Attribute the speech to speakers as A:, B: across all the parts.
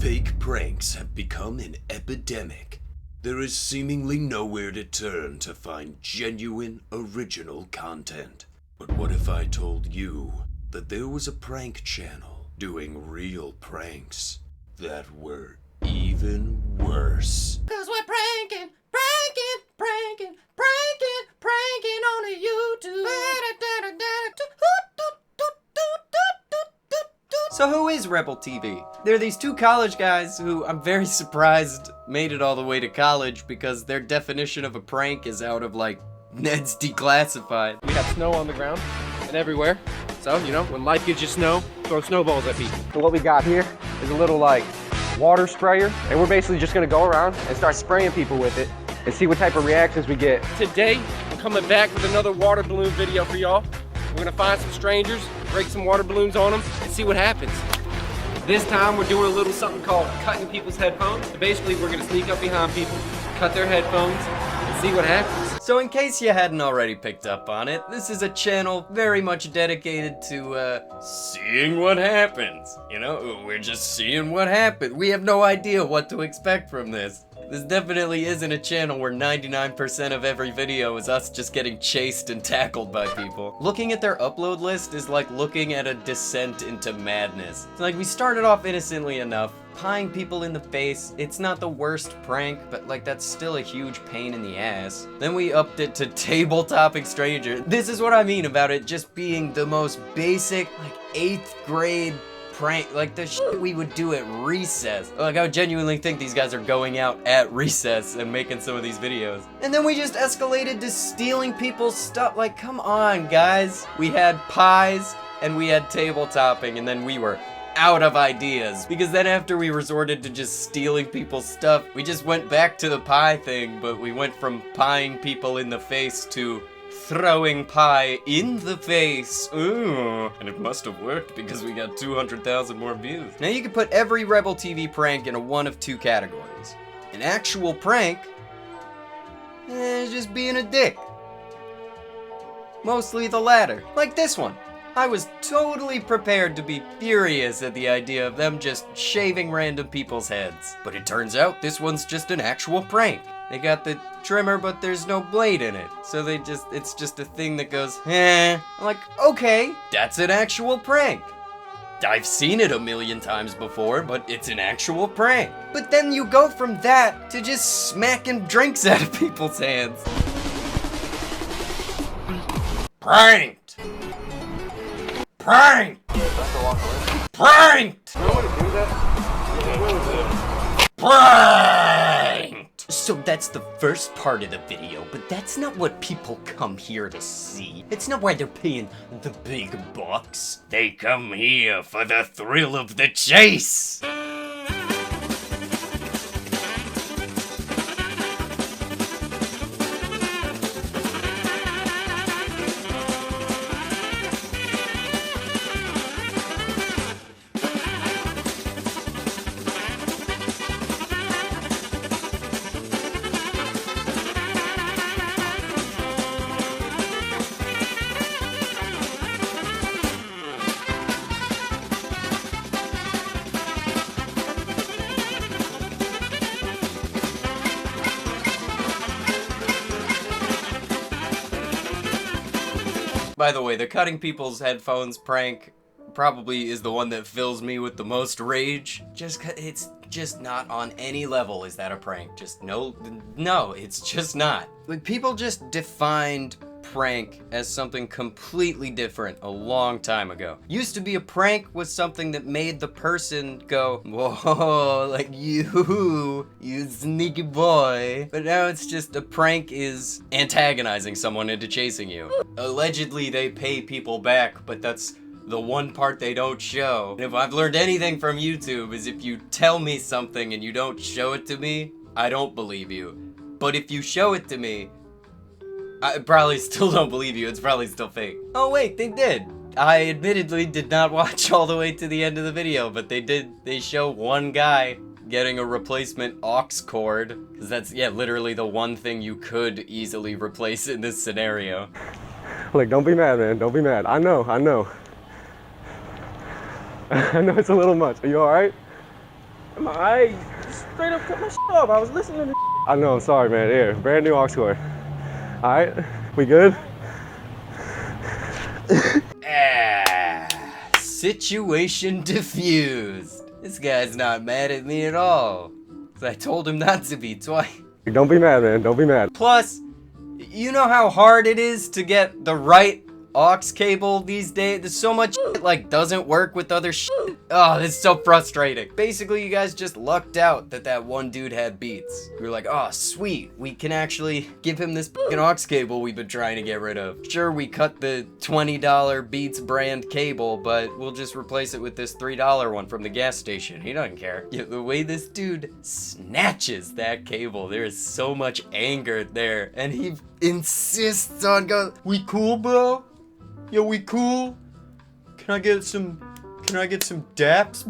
A: Fake pranks have become an epidemic. There is seemingly nowhere to turn to find genuine, original content. But what if I told you that there was a prank channel doing real pranks that were even worse?
B: 'Cause we're pranking on the YouTube. So who is RebelTV? They're these two college guys who I'm very surprised made it all the way to college because their definition of a prank is out of like Ned's Declassified.
C: We have snow on the ground and everywhere. So, you know, when life gives you snow, throw snowballs at people. So what we got here is a little like water sprayer, and we're basically just gonna go around and start spraying people with it and see what type of reactions we get. Today, we're coming back with another water balloon video for y'all. We're gonna find some strangers, break some water balloons on them, and see what happens. This time, we're doing a little something called cutting people's headphones. So basically, we're gonna sneak up behind people, cut their headphones, and see what happens.
B: So in case you hadn't already picked up on it, this is a channel very much dedicated to, seeing what happens. You know, we're just seeing what happens. We have no idea what to expect from this. This definitely isn't a channel where 99% of every video is us just getting chased and tackled by people. Looking at their upload list is like looking at a descent into madness. It's like we started off innocently enough. Pieing people in the face, it's not the worst prank, but like that's still a huge pain in the ass. Then we upped it to table-topping stranger. This is what I mean about it just being the most basic, like 8th grade prank, like the shit we would do at recess. Like I would genuinely think these guys are going out at recess and making some of these videos. And then we just escalated to stealing people's stuff. Like, come on, guys. We had pies and we had table topping, and then we were out of ideas. Because then after we resorted to just stealing people's stuff, we just went back to the pie thing, but we went from pieing people in the face to throwing pie in the face. Ooh. And it must have worked because we got 200,000 more views. Now you can put every RebelTV prank in one of two categories. An actual prank, just being a dick. Mostly the latter. Like this one. I was totally prepared to be furious at the idea of them just shaving random people's heads. But it turns out this one's just an actual prank. They got the trimmer, but there's no blade in it. So it's just a thing that goes, eh. I'm like, okay, that's an actual prank. I've seen it a million times before, but it's an actual prank. But then you go from that to just smacking drinks out of people's hands. Pranked! Pranked! Pranked! Pranked! So that's the first part of the video, but that's not what people come here to see. It's not why they're paying the big bucks. They come here for the thrill of the chase! By the way, the cutting people's headphones prank probably is the one that fills me with the most rage. Just 'cause it's just not on any level is that a prank. Just no, it's just not. Like, people just defined prank as something completely different a long time ago. Used to be a prank was something that made the person go, whoa, like you sneaky boy. But now it's just a prank is antagonizing someone into chasing you. Allegedly they pay people back, but that's the one part they don't show. And if I've learned anything from YouTube is if you tell me something and you don't show it to me, I don't believe you. But if you show it to me, I probably still don't believe you. It's probably still fake. Oh wait, they did. I admittedly did not watch all the way to the end of the video, but they did. They show one guy getting a replacement aux cord. Because that's, yeah, literally the one thing you could easily replace in this scenario.
C: Look, don't be mad, man. Don't be mad. I know. I know it's a little much. Are you all right? I straight up cut my shit off. I was listening to I know, I'm sorry, man. Here, brand new aux cord. All right, we good?
B: Situation diffused. This guy's not mad at me at all. 'Cause I told him not to be twice.
C: Don't be mad, man. Don't be mad.
B: Plus, you know how hard it is to get the right aux cable these days? There's so much shit, like, doesn't work with other shit. Oh, it's so frustrating. Basically, you guys just lucked out that one dude had Beats. We were like, oh, sweet. We can actually give him this fucking aux cable we've been trying to get rid of. Sure, we cut the $20 Beats brand cable, but we'll just replace it with this $3 one from the gas station. He doesn't care. Yeah, the way this dude snatches that cable, there is so much anger there. And he insists on going, we cool, bro? Yo, we cool? Can I get some daps,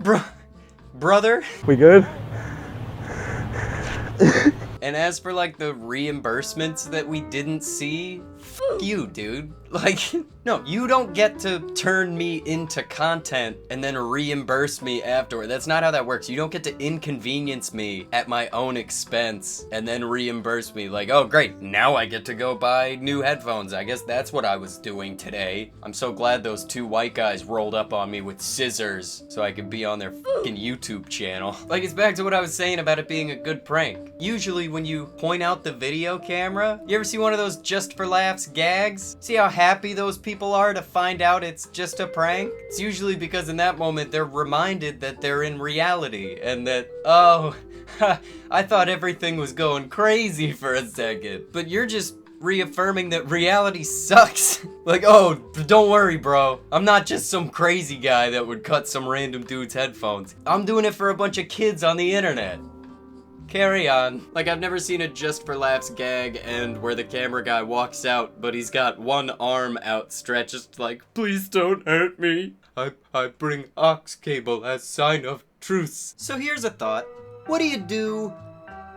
B: brother?
C: We good?
B: And as for like the reimbursements that we didn't see, fuck you, dude. Like, no, you don't get to turn me into content and then reimburse me afterward. That's not how that works. You don't get to inconvenience me at my own expense and then reimburse me. Like, oh great, now I get to go buy new headphones. I guess that's what I was doing today. I'm so glad those two white guys rolled up on me with scissors so I could be on their fucking YouTube channel. Like, it's back to what I was saying about it being a good prank. Usually when you point out the video camera, you ever see one of those just for laughs gags? See how happy those people are to find out it's just a prank? It's usually because in that moment they're reminded that they're in reality and that, oh, I thought everything was going crazy for a second. But you're just reaffirming that reality sucks. Like, oh, don't worry, bro. I'm not just some crazy guy that would cut some random dude's headphones. I'm doing it for a bunch of kids on the internet. Carry on. Like, I've never seen a just for laughs gag end where the camera guy walks out, but he's got one arm outstretched, just like, please don't hurt me. I bring aux cable as sign of truce. So here's a thought. What do you do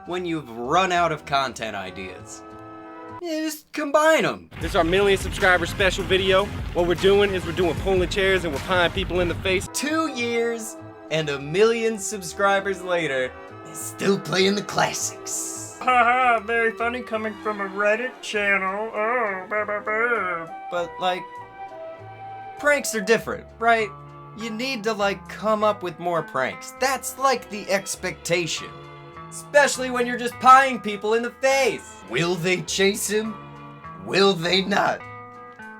B: when you've run out of content ideas? Yeah, just combine them.
C: This is our 1 million subscriber special video. What we're doing is we're doing pulling chairs and we're pieing people in the face.
B: 2 years and 1 million subscribers later, still playing the classics.
D: Haha, very funny coming from a Reddit channel. Oh, bah, bah, bah.
B: But, like, pranks are different, right? You need to, like, come up with more pranks. That's, like, the expectation. Especially when you're just pieing people in the face. Will they chase him? Will they not?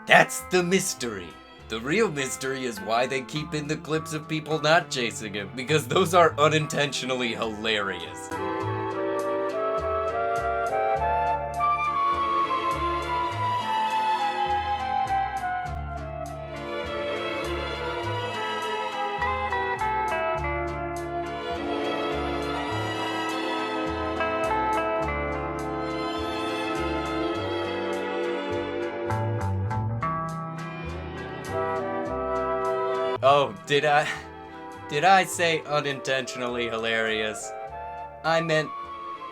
B: That's the mystery. The real mystery is why they keep in the clips of people not chasing him, because those are unintentionally hilarious. Oh, did I say unintentionally hilarious? I meant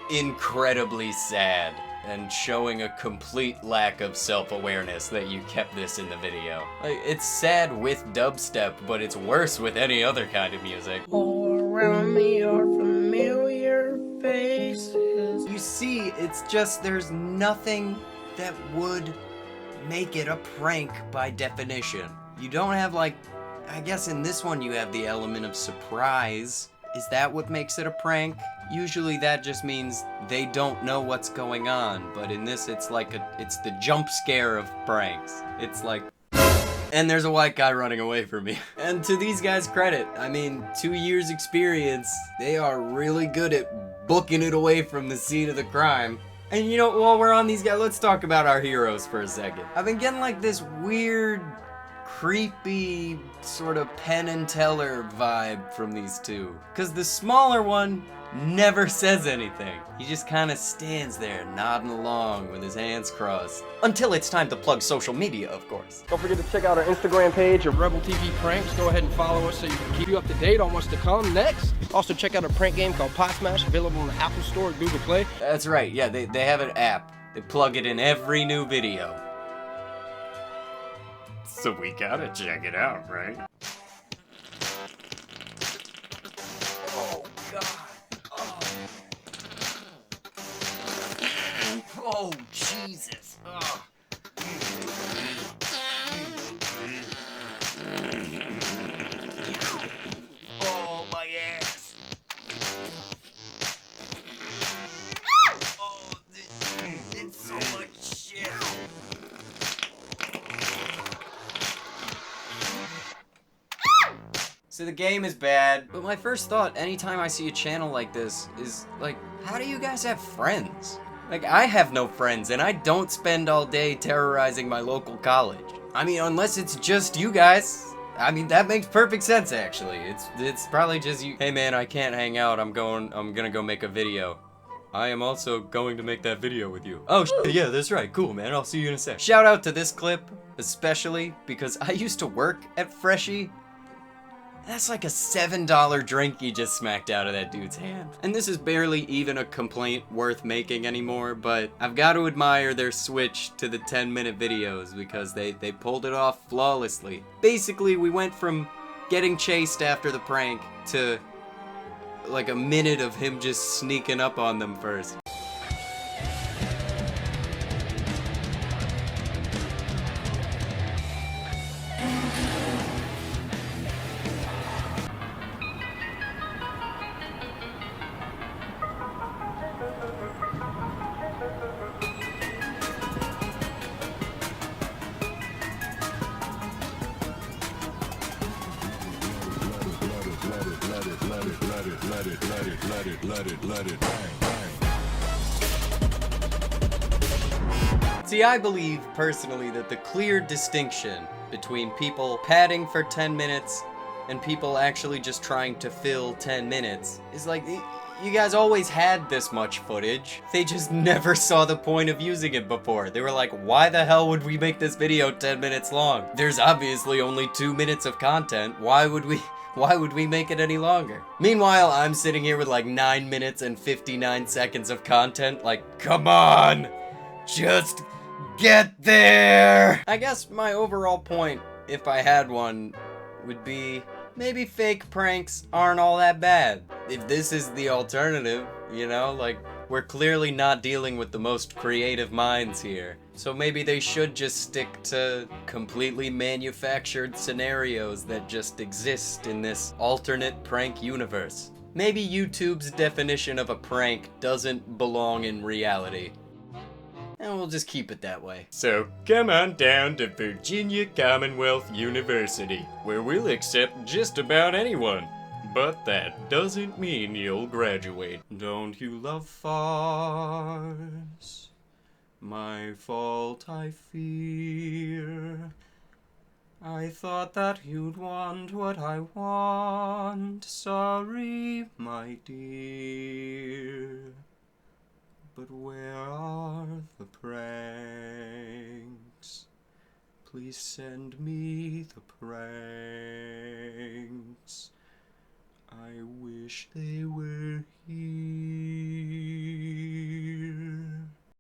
B: incredibly sad and showing a complete lack of self-awareness that you kept this in the video. Like, it's sad with dubstep, but it's worse with any other kind of music.
D: All around me are familiar faces.
B: You see, it's just there's nothing that would make it a prank by definition. You don't have, like, I guess in this one you have the element of surprise. Is that what makes it a prank? Usually that just means they don't know what's going on, but in this it's like it's the jump scare of pranks. It's like, and there's a white guy running away from me. And to these guys' credit, I mean, 2 years experience, they are really good at booking it away from the scene of the crime. And you know, while we're on these guys, let's talk about our heroes for a second. I've been getting like this weird, creepy sort of Penn and Teller vibe from these two. Cause the smaller one never says anything. He just kind of stands there nodding along with his hands crossed. Until it's time to plug social media, of course.
C: Don't forget to check out our Instagram page at RebelTV Pranks. Go ahead and follow us so you can keep you up to date on what's to come next. Also check out a prank game called Pot Smash, available on the Apple Store and Google Play.
B: That's right, yeah, they have an app. They plug it in every new video.
D: So we gotta check it out, right?
B: Oh, God. Jesus. Ugh. Oh, my ass. Oh, it's so much shit. So the game is bad, but my first thought anytime I see a channel like this is like, how do you guys have friends? Like, I have no friends, and I don't spend all day terrorizing my local college. I mean, unless it's just you guys. I mean, that makes perfect sense, actually. It's probably just you. Hey man, I can't hang out, I'm gonna go make a video. I am also going to make that video with you. Oh, yeah, that's right. Cool, man. I'll see you in a sec. Shout out to this clip, especially because I used to work at Freshie. That's like a $7 drink he just smacked out of that dude's hand. And this is barely even a complaint worth making anymore, but I've got to admire their switch to the 10-minute videos because they pulled it off flawlessly. Basically, we went from getting chased after the prank to like a minute of him just sneaking up on them first.
A: Let it bang, bang.
B: See, I believe, personally, that the clear distinction between people padding for 10 minutes and people actually just trying to fill 10 minutes is like, you guys always had this much footage. They just never saw the point of using it before. They were like, why the hell would we make this video 10 minutes long? There's obviously only 2 minutes of content. Why would we make it any longer? Meanwhile, I'm sitting here with like 9 minutes and 59 seconds of content. Like, come on! Just get there! I guess my overall point, if I had one, would be maybe fake pranks aren't all that bad. If this is the alternative, you know, like, we're clearly not dealing with the most creative minds here. So maybe they should just stick to completely manufactured scenarios that just exist in this alternate prank universe. Maybe YouTube's definition of a prank doesn't belong in reality. And we'll just keep it that way. So come on down to Virginia Commonwealth University, where we'll accept just about anyone. But that doesn't mean you'll graduate. Don't you love farce? My fault, I fear. I thought that you'd want what I want. Sorry, my dear. But where are the pranks? Please send me the pranks. I wish they were here.